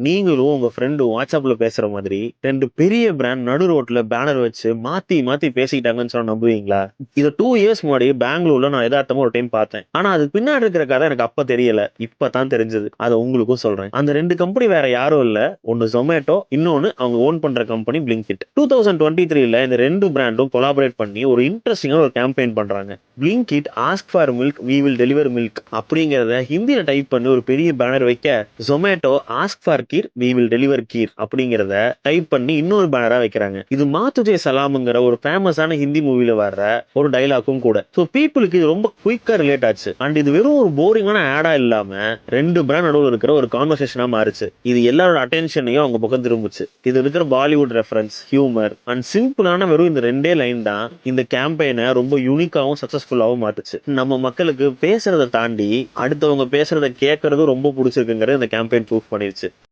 நீங்களும் உங்க ஃப்ரெண்டும் வாட்ஸ்அப்ல பேசுற மாதிரி 2 பெரிய பிராண்ட் நடு ரோட்ல பேனர் வச்சு மாத்தி மாத்தி பேசிக்கிட்டாங்கன்னு சொன்னா நம்புவீங்களா? இத 2 இயர்ஸ் முன்னாடி பெங்களூர்ல நான் எதார்த்தமா ஒரு டைம் பார்த்தேன். ஆனா அதுக்கு பின்னாடி இருக்கிற கதை எனக்கு அப்ப தெரியல. இப்பதான் தெரிஞ்சது. அத உங்களுக்கும் சொல்றேன். அந்த 2 கம்பெனி வேற யாரும் இல்ல. ஒன்னு Zomato, இன்னொன்னு அவங்க ஓன் பண்ற கம்பெனி Blinkit. 2023ல இந்த 2 பிராண்டும் கொலாபரேட் பண்ணி ஒரு இன்ட்ரெஸ்டிங்கான ஒரு கேம்பெயின் பண்றாங்க. Blinkit ask for milk we will deliver milk அப்படிங்கறத ஹிந்தியில டைப் பண்ணி ஒரு பெரிய பேனர் வைக்க, Zomato ask for kheer we will deliver kheer அப்படிங்கறத டைப் பண்ணி இன்னொரு பேனரா வைக்கிறாங்க. இது மாத்துஜே சலாம்ங்கிற ஒரு ஃபேமஸான ஹிந்தி மூவில வர்ற ஒரு டைலாக்கும் கூட. சோ பீப்புளுக்கு இது ரொம்ப குயிக்கா ரிலேட் ஆச்சு. அண்ட் இது வெறும் ஒரு போரிங்கான ஆடா இல்லாம 2 பிராண்ட் நடுவுல இருக்கிற ஒரு கான்வர்சேஷனா மாறுச்சு. இது எல்லாரோட அட்டென்ஷனையும் அவங்க பக்கம் திரும்புச்சு. இது இருக்கிற பாலிவுட் ரெஃபரன்ஸ், ஹியூமர் அண்ட் சிம்பிளான வெறும் இந்த 2 லைன் தான் இந்த கேம்பெயினை ரொம்ப யூனிக்காவும் சக்சஸ்ஃபுல்லாவும் மாத்துச்சு. நம்ம மக்களுக்கு பேசுறதை தாண்டி அடுத்தவங்க பேசுறதை கேட்கறதும் ரொம்ப பிடிச்சிருக்குங்கிறது இந்த கேம்பெயின் ப்ரூஃப் பண்ணிருச்சு.